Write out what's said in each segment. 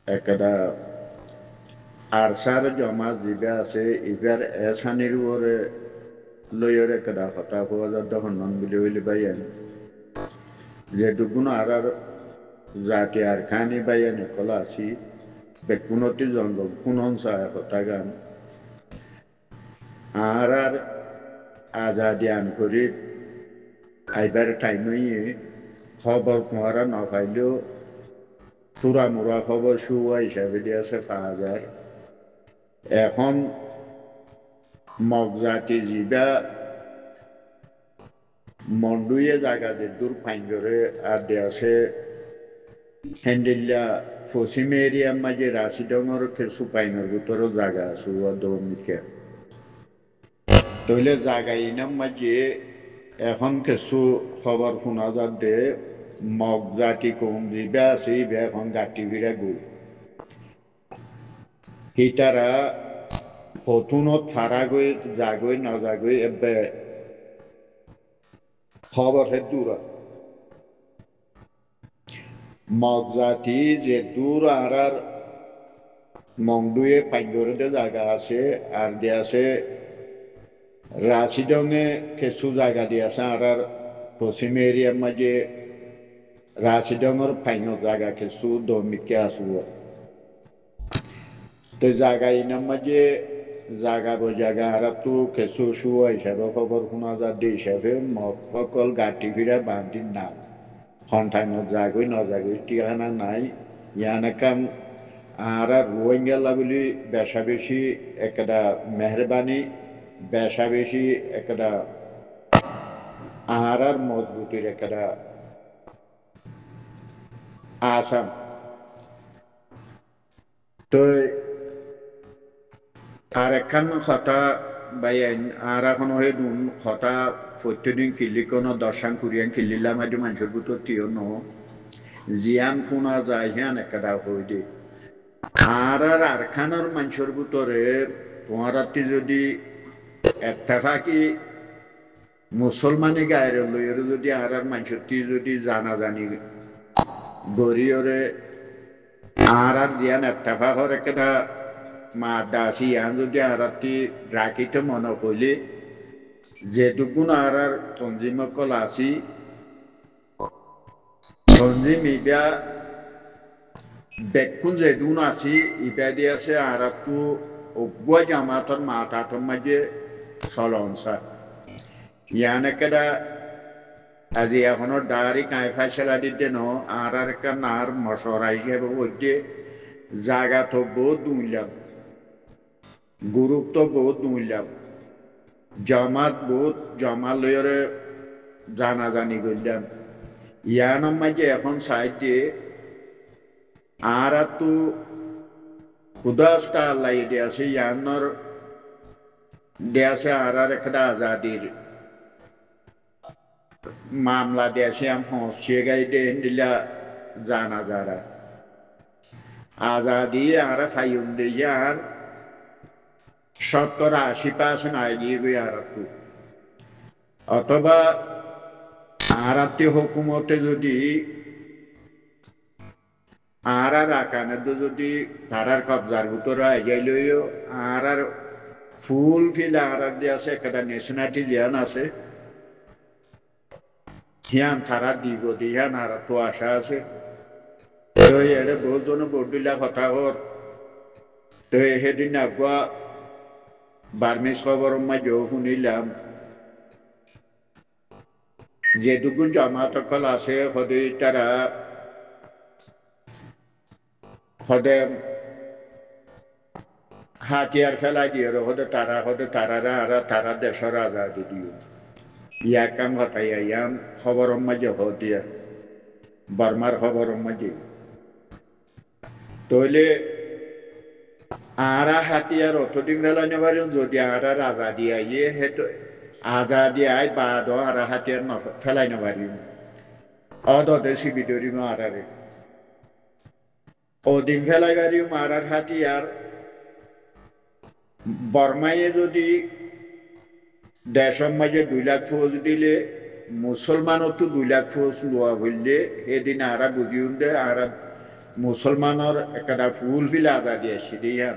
একটা আরসার জমা জিবে আছে ইবার এসানির ওরে লইয়ের একটা কথা হওয়া যার তখন নন বিলি হইলি বাইয়ান যে দুগুণ আর জাতি আর খানি বাইয়ান কলা আছি বেকুনতি জঙ্গল কুনন সায় কথা গান আর আজাদি আন করি আইবার টাইমই খবর তোমারা না পাইলেও তুরা মুরা খবর শুয়া হিসাবে দিয়েছে পাওয়া যায় এখন মগজাতি জিবা মন্ডুয়ে জায়গা যে দূর পাইঙ্গরে আর দেশে হ্যান্ডিল্লা পশ্চিম এরিয়ার মাঝে রাশিডঙর কিছু পাইনের ভিতরে জায়গা আছে দৌমিকে তইলে জায়গা ইনাম মাঝে এখন কিছু খবর শোনা যাতে মগ জাতি কম জিবা আছে এখন গাঁটি ভিড়া গু সেইটারা হতুনত ফারা গই জাগই না জাগই এবে খবর হে দূর মগ জাতি যে দূর আর মংডুয়ে পাইগরে জায়গা আছে আর দিয়ে আছে রাশিডঙে কিছু জায়গা দিয়ে আছে আর পশ্চিম এরিয়ার মাঝে রাশিডঙর ফাইন জায়গা কিছু দমিকে আসব তো জায়গা ইনার মাঝে জায়গা বই জায়গা আর তো কিছু শুয়া হিসাবে খবর শোনা যাতে হিসাবে মগ সকল গাঁটি ফিরা বান্ধির নাম সন্তানত জাগই নজাগই ঠিকানা নাই ইয়ানে কাম আর রোহিঙ্গা বলি বেশা বেশি একটা মেহরবানি বেশা বেশি একটা আর মজবুতির একটা আসাম তো আর একখান কথা বাই আর এখন হয়ে দুন কথা প্রত্যেকদিন কিল্লি কোনো দর্শন করিয়ান কিল্লিলা মাঝে মানুষের ভিতর টিও ন জিয়ান ফোনা যায় হিয়ান একটা হয়ে দিয়ে আর খানোর মানুষের ভিতরে তোমার যদি এত্তেফাকি মুসলমানি গায়ের লইয়ের যদি আর মানুষের যদি জানা জানি গরিয়রে আর জিয়ান এত্তেফাকর একটা মা দাসি ইয়ান যদি আর রাখিতে মনে করলে যেটুকুন আর তঞ্জিমকল আসি তঞ্জিম ইবা বেকুন যেদুন আসি ইবা দিয়ে আছে আর তো অগুয়া জামাতর মাতাতর মাঝে চলনসা ইয়ানে কেডা আজি এখনো দাঁড়ি কাঁই ফাইসলা দিতে ন আর একটা নার মশরা হিসেবে বলতে জায়গা তো বহুত দুইলাম গুরুত্ব বহুত দুইলাম জামাত বহুত জমা লইরে জানাজানি করলাম ইয়ানোর মাঝে এখন সাইডে আর তো উদাসটা আল্লাহ দিয়েছে ইয়ানোর দিয়েছে আর একটা আজাদির মামলা দিয়েছে আমি পৌঁছে গাই দিলা জানা যারা আজাদি আর ফাইম দিয়ার 70-80% আইডিয়ে গই আর অথবা আরাতে হুকুমতে যদি আর আকানের যদি তারার কবজার ভিতরে আইয়াই লইও আর ফুল ফিল আর দিয়ে আছে একটা নেশনালিটি জ্ঞান আছে হিয়ান তারা দিব দিয়ান আর তো আশা আছে তো এর বহুত জন বডিলা কথা কর তো সেদিন আগুয়া বার্মিস খবর মাঝেও শুনিলাম যেটুকু জামাতকল আছে সদায় তারা সদায় হাতিয়ার ফেলাই দিয়ে সদে তারারা আর তারা দেশের আজাদি দিও ইয়াক কাম কথাই ইয়াম খবর মাঝে হদিয়া বর্মার খবর মাঝে তইলে আরা হাতিয়ার অতদিন ফেলাই নেবার যদি আর আজাদি আইয়ে হেতু আজাদি আই বাদ আর হাতিয়ার ফেলাই নেবারিম অদে শিবি ধরিম আরারে ওদিন ফেলাই বারিম আর হাতিয়ার বর্মায়ে যদি দেশের মাঝে 2 লাখ ফৌজ দিলে মুসলমানও তো 2 লাখ ফৌজ লোয়া বললে এদিন আরা বুঝিউন দে আর মুছলমানৰ একটা ফুল ফিল আজাদি আছে দিয়া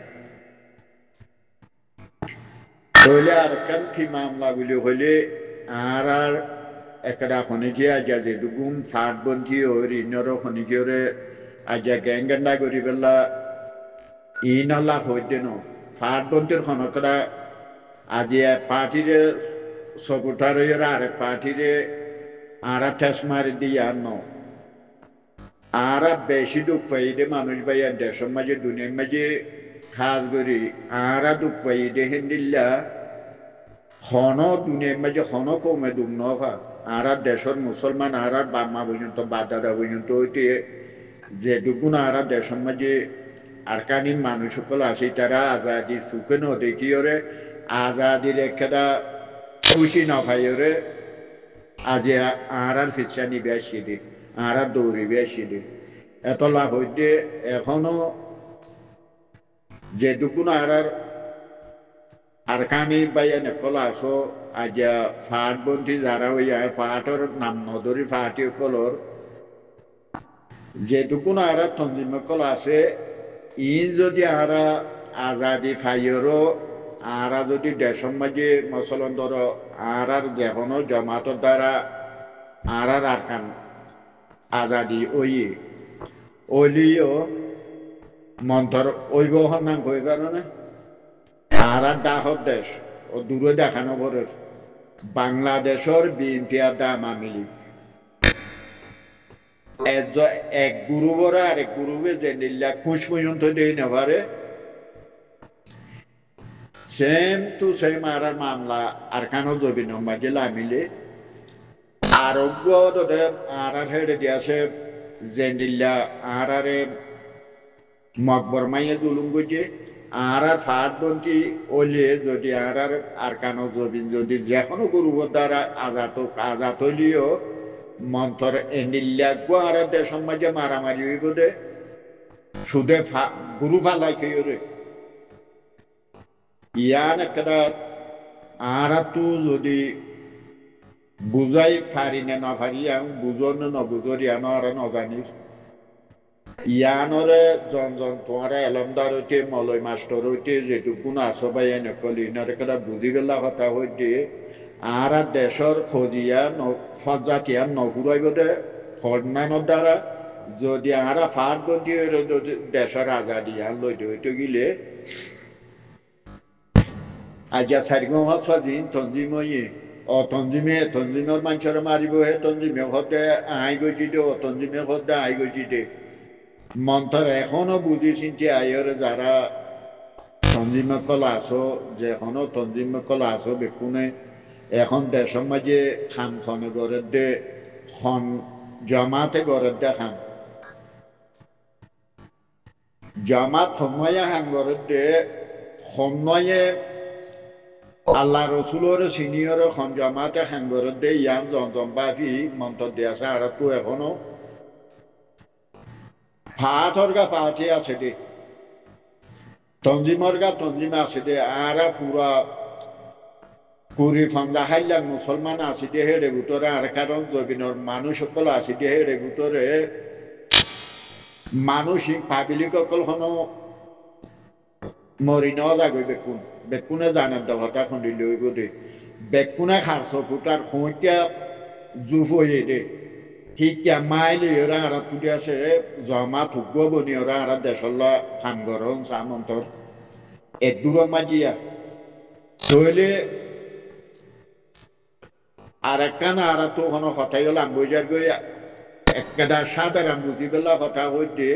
হইলে আর কান কি মামলা গুলি হইলে আর একটা খনিকে আজা যে দুগুম ফাট বন্ধি ওর ইনর খনিকে আজা গ্যাঙ্গান্ডা করি পেলা ইনলা হইতে ন ফাট বন্ধির খনকরা আজি পার্টিরে সপুটার আর পার্টিরে আর ঠেস মারি দিয়ে আর ন আর বেশি দুঃখ পাইদে মানুষ ভাইয়া দেশের মাঝে দুনিয়ার মাঝে খাস করি আর দুঃখ পাইদে হেন্দিল্লা হন দুনিয়ার মাঝে হন কমে দুঃখ নফা আর দেশের মুসলমান আর বাম্মা পর্যন্ত বাদাদা পর্যন্ত ওইটি যে দুগুণ আর দেশের মাঝে আর কানি মানুষ সকল আসি তারা আজাদি সুখে ন দেখি ওরে আজাদির একটা খুশি নফাই ওরে আজ আর ফিচ্ছা নিবে আসি দে আর দৌড়িবে আসি দে এত লাভ হইতে এখনো যে দুগুণ আর কানি বাইয়া নকল আসো আজ ফাট বন্ধি যারা হইয়া ফাটর নাম নদরি ফাটি কলর যে দুগুণ আর তঞ্জিম কল আছে ইন যদি আর আজাদি ফাইরও আর যদি দেশের মাঝে মসলন ধর আর যেকোনো জমাতর দ্বারা আর কান আজাদি ওইলিও মন্থর ওইব নাম হয়ে কারণে আর ডাকর দেশ ও দূরে দেখানো পরের বাংলাদেশের বিএনপি আর আওয়ামী লীগ এক গ্রুপের আরেক গ্রুপে যে নিল্লা খুশ পর্যন্ত দিয়ে নেবারে সেম টু সেম আর মামলা আর কানো জবিন মাঝে লামিলে আরোগ্য আর হেডে দিয়েছে যে নিল্লা আর মকবর মাইয়ে জুলুম গজে আর ফাট বন্তি ওলিয়ে যদি আর কানো জবিন যদি যে কোনো গ্রুপের দ্বারা আজাত হইলেও মন্থর এনিল্লাগো আর দেশের মাঝে মারামারি হইব দে সুদে গুরু ফালাই রে ইয়ান একটা আর তু যদি বুঝাই ফারি নে না ফারি বুঝন ন বুঝর ইয়ানো আর নজানির ইয়ানরে জন তোমার এলমদার হইতে মলয় মাস্টর হইতে যেটুকুন আসো বা এনেকল ইনার একটা বুঝি পেলা কথা হইতে আর দেশের খোঁজিয়া ফজাতিয়া নঘুরাইব দে হরনানোর দ্বারা যদি আর ফাট বন্দি দেশের আজাদি আর লইতে হইতে গিলে আজ্ঞা সারিগো হাসিন তঞ্জিময়ে তঞ্জিমের মানুষের মারিব হে তঞ্জিমে হদে আই গজি দে তঞ্জিমে হদে আই গজি দে মন্থর এখনো বুঝি চিনতে আইরে যারা তঞ্জিমে কলা আসো যে এখনো তঞ্জিমে কলা আসো বেকুনে এখন দেশের মাঝে খান খনে গড়ের দে খন জমাতে গড়ের দে খান জামাত সময়ে খান গড়ের দে সময়ে আল্লাহ রসুলের সিনিয়র খন জামাতে খান গড়ের দে ইয়ান জমবাফি মন্তর দিয়ে আছে আর তো এখনো ফাটর গা পাঠি আছে দে তঞ্জিমর গা তঞ্জিম আছে দে আর পুরা কুড়ি ফান্দা হাইলা মুসলমান আসি দিয়ে হেড়ে ভিতরে আর কারণ জবিনর মানুষ সকল আসি দিয়ে হেড়ে ভিতরে মানসিক পাবিলিক সকল হনো মরি নেওয়া যাবে বেকুনে জানার দেবতা খুন্দিল হইব দে বেকুনে খারছ ফুটার খুঁটিয়া জুফ হয়ে দে শিক্ষা মাইলি ওরা আর তুলে আছে জমা থুকব বনি ওরা আর দেশল্লা খান গরম সামন্তর এক দূর মাজিয়া তৈলে আর একটা না আর তো কোনো কথাই গেলাম বুঝার গই একটা সাধারণ বুঝি পেলা কথা হইতে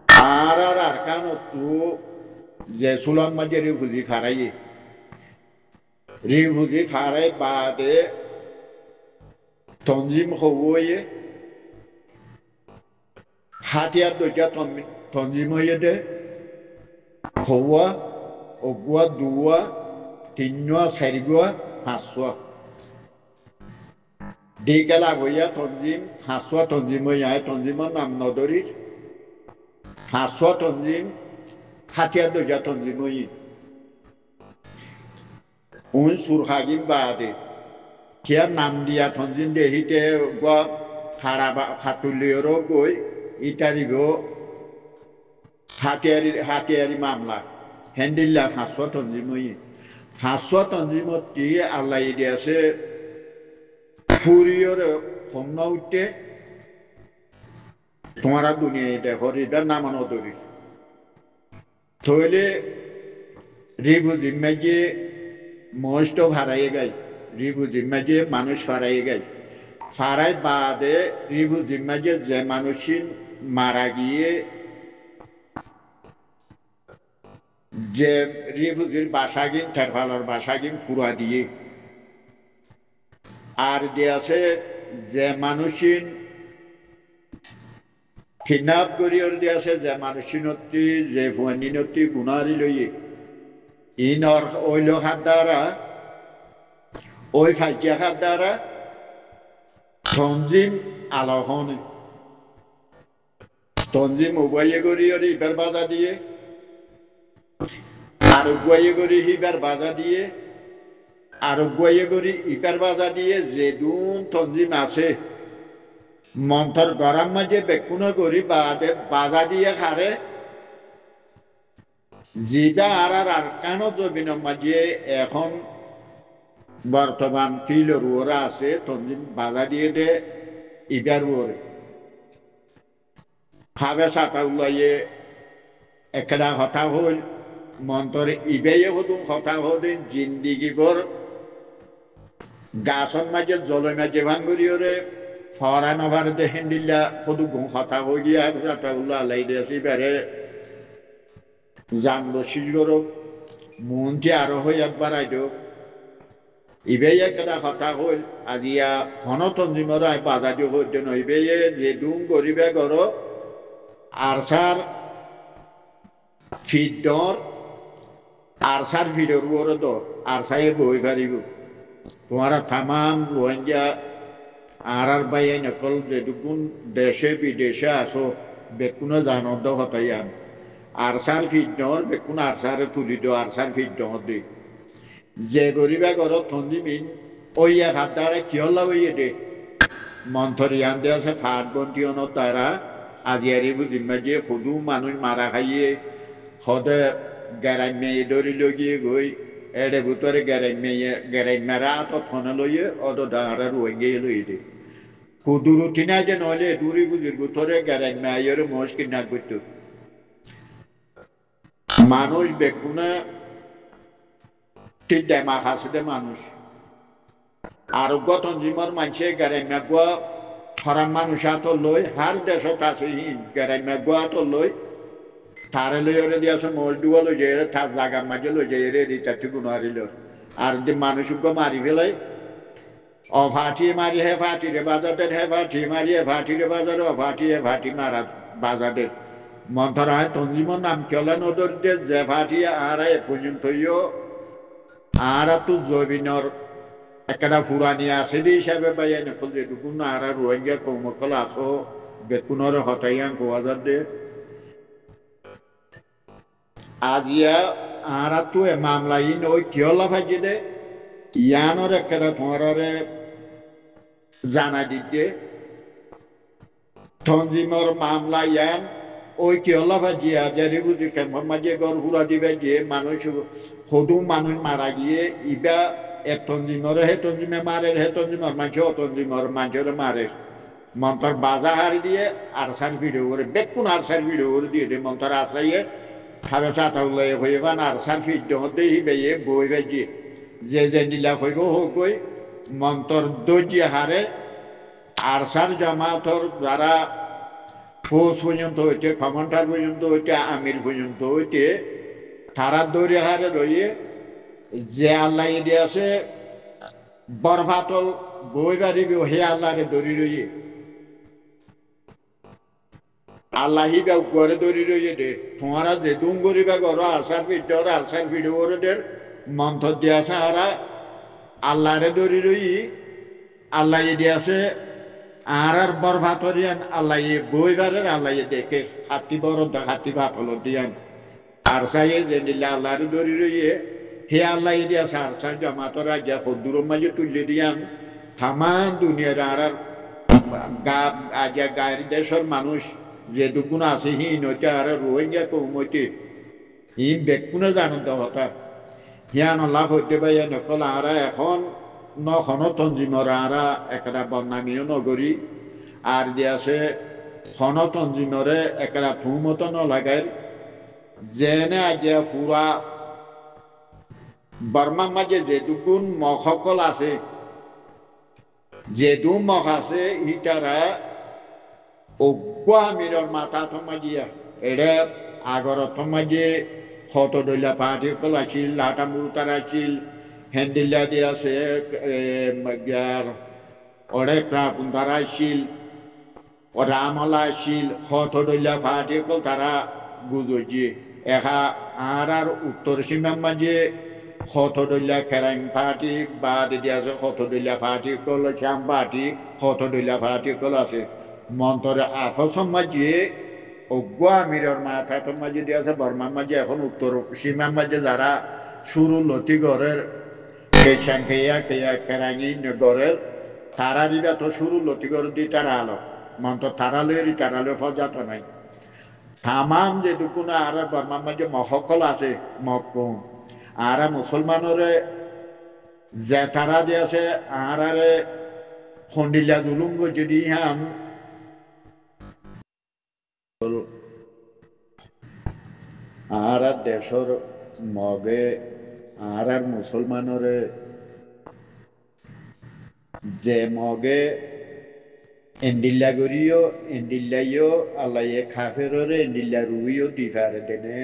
আর কান তো যে সুলান মাঝে রিফুজি ফারাই বাদে তঞ্জিম হয়ে হাতিয়ার দুইটা তঞ্জিম হয়ে দে হওয়া অগুয়া দুয়া তিনগুয়া চারিগুয়া পাঁচশোয়া দি গেলা বইয়া তঞ্জিম পাঁচশোয়া তঞ্জিম হইয়া তঞ্জিমর নাম নদরির পাঁচশোয়া তঞ্জিম হাতিয়ার দুইটা তঞ্জিম হই সুরহাগিম বাদে কিয়ার নাম দিয়া তঞ্জিম দেহিতে গা খাতুলিয়রও গই ইতারিব হাতিয়ারি মামলা হ্যান্ডিল্লা 500 তঞ্জিমই 500 তঞ্জিমতি আল্লাহ দিয়েছে ফুরিয়র হন্না উঠতে তোমারা দুনিয়ায় দেখো এটার নামানো দরি থইলে রিভু জিম্মাকে মস্ত ভাড়াইয়ে গাই রিভু জিম্মাকে মানুষ ফারাইয়ে গাই ফারাই বাদে রিভু জিম্মাকে যে মানুষই মারা গিয়ে যে রিভুজির বাসাগিন থেরফালার বাসাগিন ফুরা দিয়ে আর দিয়েছে যে মানুষই খিনাপ করিয়র দিয়েছে যে মানুষিনতি যে ফুয়ানিনতি গুণারি লইয়ে ইনর ওইল হাত দ্বারা ওই ফাইকিয়া হাত দ্বারা তঞ্জিম আলোহন তঞ্জিম উবাইয়ে করিয়র ইবার বাজা দিয়ে আর উবাইয়ে করি হিবার বাজা দিয়ে আর উবাইয়ে করি ইবার বাজা দিয়ে যে দুন তঞ্জিম আছে মন্থর গরম মাঝে বেকুনো করি বাদে বাজা দিয়ে খারে জিবা আর কেন জবিনের মাঝে এখন বর্তমান ফিলর ওরা আছে তঞ্জিম বাজা দিয়ে দে ইবার ওরে হাবে সাতা উলাইয়ে একটা কথা হল মন্তর ইবেয়ে হতুন কথা হদিন জিন্দিগিবর গাছর মাঝে জলের মাঝে ভাঙ্গুরিওরে ফরানো ভারতে হেন্দিল্লা হদু কথা হয়ে গিয়া সাতা উল্লাহ আলাই দিয়েছি বেড়ে জানলো শিশগর মনটি আরো হয়ে একবার আইডো ইবেই একটা কথা হল আজিয়া হনতঞ্জিমর বাজাdio হইতে নইবেয়ে যে দুম গরিবে গর আরসার ফিডর আরসার ফিডর ওরে দ আরসায়ে বই পারিব তোমারা তামাম রোহিঙ্গা আর বাইয়ে নকল যেটুকুন দেশে বিদেশে আসো বেকুনো জানদ হতাইয়ান আরসার ফিডর বেকুন আরসারে তুলি দো আরসার ফিডর দে যে গরিবা ঘর তঞ্জিমিন ওই এক হাত দ্বারা কিয়ল্লা হইয়ে দে মন্থরিয়ান দে আছে ফাট বন্টিয়ন তারা আজিয়ারি বুঝিন মাঝে সদু মানুষ মারা খাইয়ে সদে গেরাই মেয়ে ধরি লগিয়ে গই এড়ে ভিতরে গেরাই মেরা আত ফোনে লইয়ে অত ডাঙারা রোহিঙ্গে লইয়ে দে কুদুর উঠি না যে নইলে দূরি বুঝির ভিতরে গেরাই মেয়ের মোষ কিনা করতো মানুষ বেকুনা ঠিক দেমা খাসে মানুষ আরোগ্য তঞ্জিমর মানুষে গেরাইমা গোয়া ফরাম মানুষ আত লই হার দেশত আছে হিন গেরাইমা গোয়া তো লই তারে লই ওরে দিয়েছে মোষ ডুয়া লই যাই তার জাগার মাঝে লই যাই রে রিচার্টি গুণারিল আর মানুষকে মারি ফেলাই অফাটি মারি হে ফাটি রে বাজাদের হে ফাটি মারি হে ফাটি রে বাজার অফাটি হে ফাটি মারা বাজাদের মন্থরা হয় তঞ্জিমর নাম কেলা নদর যে ফাটি আর এ পর্যন্ত আর তো জবিনর একটা ফুরানি আছে দি হিসাবে বাইয়া নকল যেটুকুন আর রোহিঙ্গা কৌমকল আসো বেকুনর হতাইয়ান কোয়াজার দে আজিয়া আর তো এ মামলা ইন ওই কিয়লা ফাইজে দে ইয়ানোর একটা তোমার জানা দিতে তঞ্জিমর মামলা ইয়ান ওই কিয়লা ফাজিয়া জারি বুঝি কেমন মাঝে গড় ফুরা দিবে যে মানুষ সদু মানুষ মারা গিয়ে ইবা এক তঞ্জিমর হে তঞ্জিমে মারে হে তঞ্জিমর মাঝে অতঞ্জিমর মাঝের মারে মন্তর বাজা হারি দিয়ে আরসার ভিডিও করে বেকুন আরসার ভিডিও করে দিয়ে দে মন্তর আশ্রাইয়ে খাবে চাতা উল্লাই হইবান আরসার ভিডিও দিয়ে বেয়ে বই বাজিয়ে যে নীলা হইব হোক গই মন্তর দজিয়ে হারে আরসার জামাতর যারা ফৌজ পর্যন্ত হইতে কমান্ডার পর্যন্ত হইতে আমির পর্যন্ত হইতে তারা দৌড়ে হারে রইয়ে যে আল্লাহ দিয়ে আছে বরফাতল বই বাড়িব হে আল্লাহরে দৌড়ি রইয়ে আল্লাহি বা গড়ে দৌড়ি রইয়ে দে তোমারা যে দুম গরিবা গড় আলসার ভিডিও করে দের মন্থর দিয়ে আছে হারা আল্লাহরে দৌড়ি রই আল্লাহ দিয়ে আছে আর বরফাতরিয়ান আল্লাহ বই বারের আল্লাহ দেখে হাতি বড় হাতি ভাতল দিয়ান আর সাইয়ে যে নিলে আল্লাহরে দৌড়ি রইয়ে হে আল্লাহ দিয়া সার সার জামাতর রাজা খদ্দুর মাঝে তুলে দিয়ান থামান দুনিয়ার আর গা আজা গায়ের দেশের মানুষ যেটুকুন আছে হি নইতে আর রোহিঙ্গা কৌমতি ই বেকুনে জানুন হতা হিয়ান লাভ হইতে পাই নকল আরা এখন নখন তঞ্জিমর আরা একটা বদনামিও নগরী আর যে আছে খন তঞ্জিমরে একটা থুমত নলাগায় যেনে আজিয়া ফুরা বর্মার মাঝে যেটুকুন মখকল আছে যেটু মখ আছে ইটারা অজ্ঞ আমিরর মাথা থমাজিয়া এড়ে আগর থমাজিয়ে হত দইলা পাহাড়ি কল আছিল লাটা মুরুতার আছিল হ্যান্ডিল্লা দিয়ে আছে অড়ে প্রাপুন্তার আছিল ওরা আমলা আছিল হত দইলা পাহাড়ি কল তারা গুজজি একা আর উত্তর সীমার মাঝে হত দইলা খেরাইং পাহাড়ি বা দিদি আছে হত দইলা পাহাড়ি কল শ্যাম পাহাড়ি হত দইলা পাহাড়ি কল আছে মন্তরে আফসম মাঝে অজ্ঞ আমিরর মাথা মাঝে দিয়ে আছে বর্মার মাঝে এখন উত্তর সীমার মাঝে যারা শুরু লতি গড়ের কেশান খেয়া খেয়া কেরাঙি গড়ের তারা দিবা তো শুরু লতি গড় দি তারা আলো মন্ত তারালে ফজাত নাই তামাম যেটুকুন আর বর্মার মাঝে মহকল আছে মক্কুম আর মুসলমানরে যে তারা দিয়ে আছে আরে খন্ডিল্লা জুলুম যদি হাম আর দেশর মগে আর মুসলমানরে যে মগে এন্ডিল্লা গরিও এন্ডিল্লাইও আল্লাহ খাফেররে এন্ডিল্লা রুইও দিফারে দেনে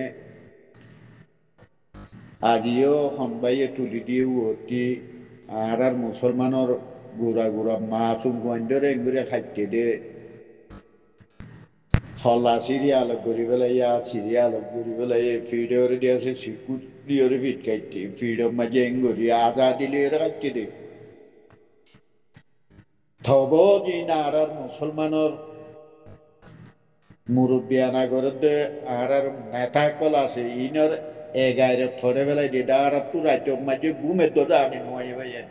আজিও হনবাইয়ে তুলি দিয়ে অতি আর মুসলমানর গুড়া গুড়া মাসুম গঞ্জরে এগুড়ে খাইতে দে হলা সিরিয়া আলোক করি পেলাইয়া সিরিয়া আলোক করি পেলাই ফিডর দিয়ে আছে সিকুট দিয়ে ফিট খাইতে ফিডর মাঝে এঙ্গরি আজা দিলে এরা খাইতে দে থব দিন আর মুসলমানর মুরব্বিয়ানা করে দে আর নেতা কল আছে ইনর এগাইরে থরে বেলায় দিয়ে আর তু রাজ্য মাঝে ঘুমের তো জানি নয় ভাইয়া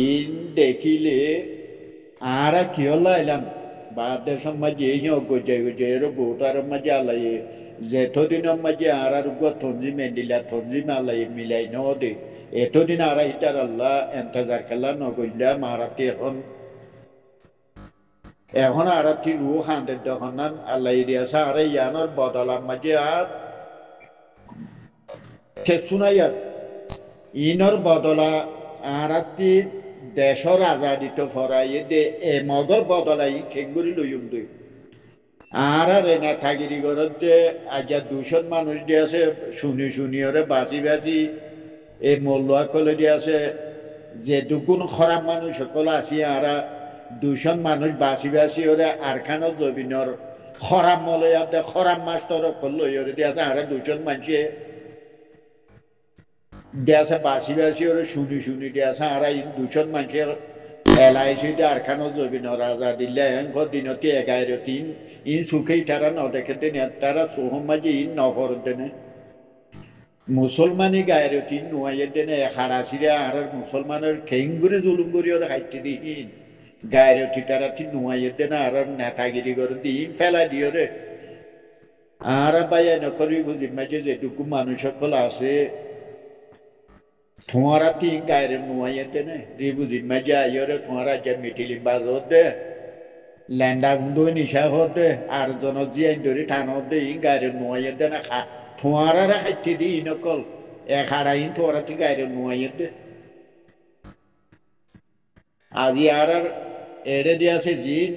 ইন দেখিলে আর কি হল এলাম বাদের মাঝে এই গজে গজে এর বউটার মাঝে আলাই যেতদিনের মাঝে আর থঞ্জি মেন্ডিলা থঞ্জি মালাই মিলাই ন দে এতদিন আর ইটার আল্লাহ এন্তজার খেলা নগইলা মারাতে এখন আর রু খান্দের যখন আল্লাহ দিয়েছে আর ইয়ানোর বদলার মাঝে আর শুনাই আর ইনর বদলা আর দেশর আজাদিত ফরাই দে এ মগর বদলাই খেঙ্গুরি লইম দুই আর নেতাগিরি ঘরত যে আজ 200 মানুষ দিয়ে আছে শুনি ওরে বাঁচি বাঁচি এই মল্লুয়া কলে দিয়ে আছে যে দুগুণ খরাম মানুষ সকল আসি আর 200 মানুষ বাঁচি বাঁচি ওরে আরখানো জবিনর খরাম মলয়াতে খরাম মাস্টর লই ওরে দিয়ে আছে আর 200 মানুষে দেশে বাসি বাসি ওরে শুনি দেশে আর 200 মানুষের এলআইসি আর খানো জবিন রাজা দিলে দিনতে 11 ইন সুখেই তারা ন দেখে দেনে তারা সোহম মাঝে ইন নফর দেনে মুসলমানি গায়ের তিন নোয়াইয়ের দেনে হারাসিরা আর মুসলমানের খেঙ্গুরে জুলুম করি ওরা হাইতে দিন গায়ের তারা তিন নোয়াইয়ের দেনে আর নেতাগিরি করে দিন ফেলা দিয়ে রে আর বাইয়া নকরি বুঝি মাঝে যেটুকু মানুষ সকল আছে তোমারা তিন গায়ের নোয়াইতে নে রিবুজিন মাঝে আইরে তোমারা যে মিটিলি বাজত দে ল্যান্ডা গুndo নিশা হতে আর জন জিয়াইন ধরে টান দে ইন গায়ের নোয়াইতে না খা তোমারা খাইতে দি নকল এক হারাইন তোরা তি গায়ের নোয়াইতে আজি আর এড়ে দিয়াছে জিন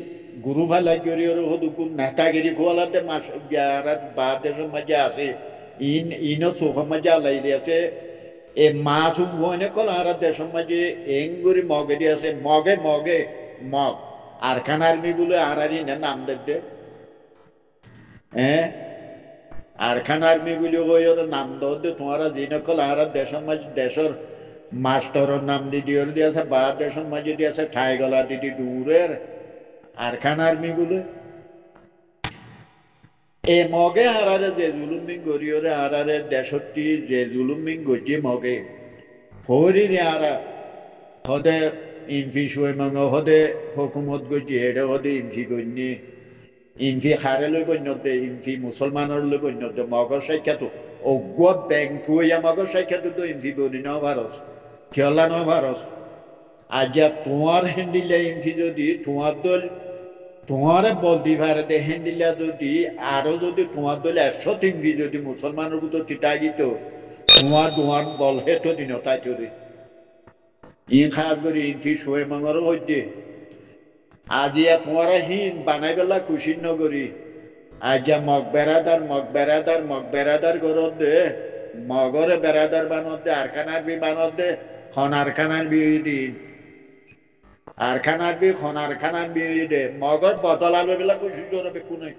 গুরু ফালা গরি ওর হদুকুন নেতাগিরি কোয়ালাতে মাস আর বাদেশ মাঝে আছে ইনো সোফ মাঝে আলাই দিয়াছে এ মাসুম হইনে কল আর দেশের মাঝে এঙ্গুরি মগে দিয়েছে মগে মগ আর খান আর্মি গুলো আর নাম দেবে হ্যাঁ আর খান আর্মি গুলো ওর নাম দে তোমারা জিনে কল আর দেশের মাঝে দেশের মাস্টারের নাম দিদিওর দিয়েছে বা দেশের মাঝে দিয়েছে ঠাই গলা দিদি দূরের আর খান আর্মি গুলো এ মগে আরারে যে জুলুমিং গরিয়রে আরারে দেশটি যে জুলুমিং গজি মগে হরি রে আরা হদে ইনফি শুয়ে মঙ্গ হদে হুকুমত গজি এড়ে হদে ইনফি গন্যে ইনফি খারে বন্য দে ইনফি মুসলমানের বন্য দে মগর সাক্ষাৎ অজ্ঞ ব্যাংক হইয়া মগর সাক্ষাৎ তো ইনফি বনি ন ভারস খেলা ন ভারস আজ তোমার হ্যান্ডিলে ইনফি যদি তোমার দল তোমার বলতে পারে দে হ্যান্ডিলা যদি আরো যদি তোমার দল 100 ইনফি যদি মুসলমানের ভিতর তিতা গিত তোমার বল হেতো দিন তাই চলে ইন খাস করে ইনফি শোয়ে মঙ্গর হইতে আজিয়া তোমারা হিন বানাই বেলা খুশি নগরী আজ্ঞা মগ বেড়াদার গরত দে মগরে বেড়াদার বানত দে আরখানার বি বানত দে খানার বি দিন খানার বি দে মগর বদলাবে বেলা খুশি করবে কোনে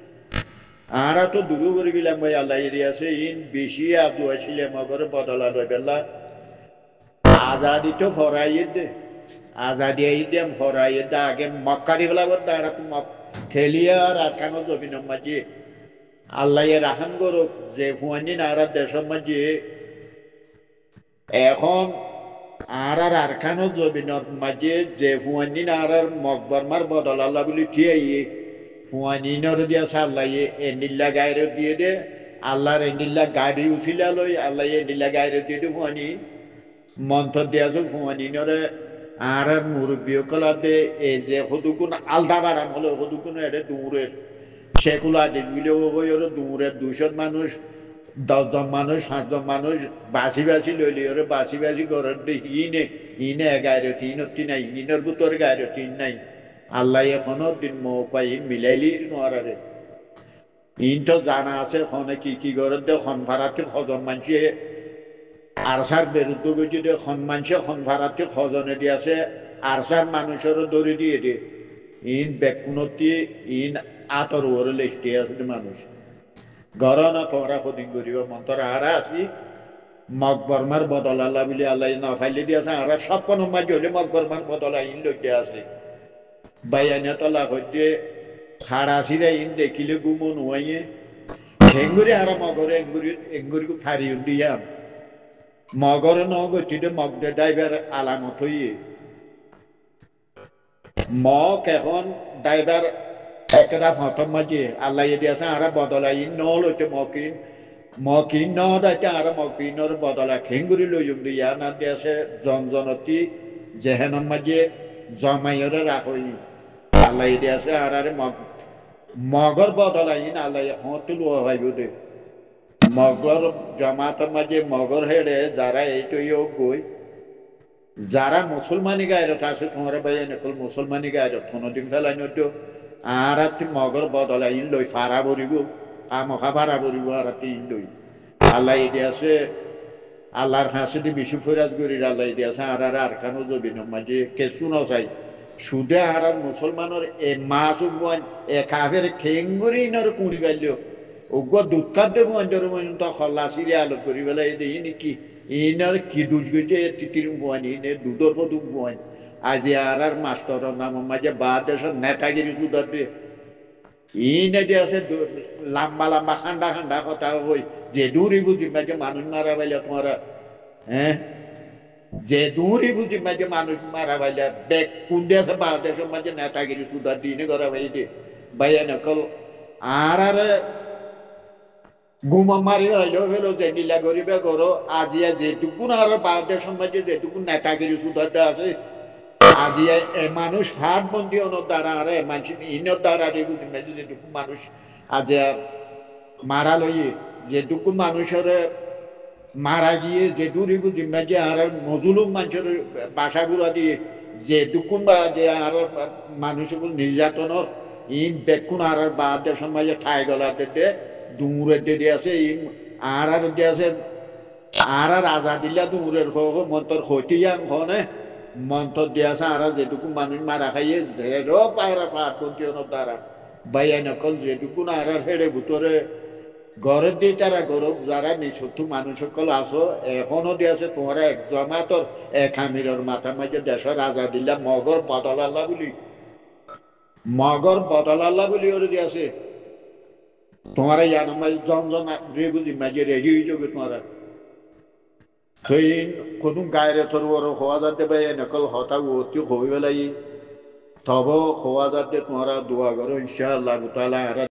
আরা তো দূর করে গেলাম ভাই আল্লাহ এরিয়াছে ইন বেশি আজু আসলে মগরে বদলাবে বেলা আজাদি তো ফরাইয়ে দে আজাদি দে ফরাইয়ে দে আগে মক্কারি বেলা বলতে আর মক খেলিয়া আর কানো জমিন মাঝে আল্লাহ রাহাম করুক যে হুয়ানি নারার দেশের মাঝে এখন আর আরখানো জমিনের মাঝে যে হুয়ানি নারার মকবরমার বদল আল্লাহ বলি ঠিয়াইয়ে হুয়ানি নর দিয়া আল্লাহ এন্ডিল্লা গায়ের দিয়ে দে আল্লাহর এন্ডিল্লা গাড়ি উঠিলা লই আল্লাহ এন্ডিল্লা গায়ের দিয়ে দে হুয়ানি মন্থর দিয়াছে হুয়ানি নরে আর মুরব্বী কলা দে এই যে হদুকুন আলদা বাড়ান হলো হদুকুন এটা দূরের সেগুলো আদিস গুলো ওর দূরের 200 মানুষ 10 জন মানুষ 5 জন মানুষ বাসি লইলি ওরে বাসি ঘরের হিনে গায়ের তিনটি নাই হিনের ভিতরে গায়ের তিন নাই আল্লাহ এখনো দিন মৌকাই মিলাইলি নোয়ারে ইন তো জানা আছে ওখানে কি করে দে খন ভাড়াতে খজন মানছে আরসার বিরুদ্ধে গেছে দে খন মানছে খন ভাড়াতে খজনে দিয়েছে আরসার মানুষেরও দড়ি দিয়ে দে ইন বেকুনতি ইন আতর ওরে লেস্টে আছে মানুষ গরনা তোমরা কদিন করিব মন্তর আরা আসি মকবরমার বদল আল্লাহ বলি আল্লাহ না ফাইলে দিয়েছে আরা 56 মাঝে হলে মকবরমার বদল আইন লইতে আছে বাইয়ানে তলা হইতে খাড়াছিরা ইন দেখিলে গুমন হইয়ে হেঙ্গুরি আরা মগরে এঙ্গুরি ফারি উঠিয়াম মগরে ন গতিতে মগদে ড্রাইভার আলামত হইয়ে মক এখন ড্রাইভার একটা ফটো মাঝে আল্লাহ দিয়েছে আর বদলাই ন লইতে মকিন ন দাইতে আর মকিনর বদলা খেঙ্গুরি লই ইয়া না দিয়েছে জনজনতি জেহেনের মাঝে জমাইরে রাখই আল্লাহ দিয়েছে আর মগর বদলাই না আল্লাহ হতুল হইব দে মগর জমাতের মাঝে মগর হেড়ে যারা এইটইও গই যারা মুসলমানি গায়ের আছে তোমার ভাই নকল মুসলমানি গায়ের থনদিন ফেলাই নতো আর মগর বদলাই লই ফারা বরিব আমখা ফারা বরিব আর লই আল্লাহ দিয়েছে আল্লাহর হাসিদি বিশু ফরাজ গরির আল্লাহ দিয়েছে আর কানো জবিন মাঝে কেসু নচাই সুদে আর মুসলমানের এ মাছ উমান এ কাফের খেঙ্গুরি নর কুড়ি গাইল ওগ দুঃখার দেব অঞ্জর তো খল্লাসিরে আলোক করি বেলা এই দেখি নাকি ইনার কি দুজ গেছে তিতির বুয়ানি নে দুধর পদুক বুয়ানি আজ আর মাস্টার নাম মাঝে বা দেশের নেতাগিরি সুদার দিয়ে ইনে দিয়ে আছে লম্বা খান্ডা কথা ওই যে দূরই বুঝি মাঝে মানুষ মারা পাইলে তোমারা হ্যাঁ যে দূরই বুঝি মাঝে মানুষ মারা পাইলে দেখ কোন দেশে বা দেশের মাঝে নেতাগিরি সুদার দিনে করা পাই দে ভাইয়া নকল আর গুমা মারি হইলো যে নীলা গরিবে করো আজিয়া যেটুকুন আর বা দেশের মাঝে যেটুকুন নেতাগিরি সুদার আছে আজি মানুষ হাত বন্দি অনর দ্বারা আরে মানুষ ইনর দ্বারা যেটুকু মানুষ আজ মারা লইয়ে যেটুকু মানুষের মারা গিয়ে যেটুকু জিম্মা যে আর নজুলুম মানুষের বাসা গুড়া দিয়ে যেটুকুন বা যে আর মানুষের নির্যাতনের ইন বেকুন আর বা দেশের মাঝে ঠাই গলা দে দূরে দিয়ে আছে ইন আর দিয়ে আছে আর আজাদিল্লা দূরের মন্তর হইতিয়াং হনে মন্তর দিয়েছে আর যেটুকু মানুষ মারা খাইয়ে যেরো পায়রা ফাট বন্তি দ্বারা বাইয়া নকল যেটুকু আর হেড়ে ভিতরে ঘরের দিয়ে তারা গরব যারা নিঃশত্রু মানুষ সকল আসো এখনো দিয়েছে তোমার এক জমাতর এক আমিরের মাথা মাঝে দেশের আজাদিল্লা মগর বদল আল্লাহ বলি ওরে দিয়েছে তোমার ইয়ানো মাঝে জন বুঝি মাঝে রেডি হয়ে যাবে তোমার থইন কোন গায়ের থর হওয়া যাতে ভাই নকল হতা অতি হয়ে বেলাই তব হওয়া যাতে তোমরা দোয়া করো ইনশাআল্লাহ তাআলা।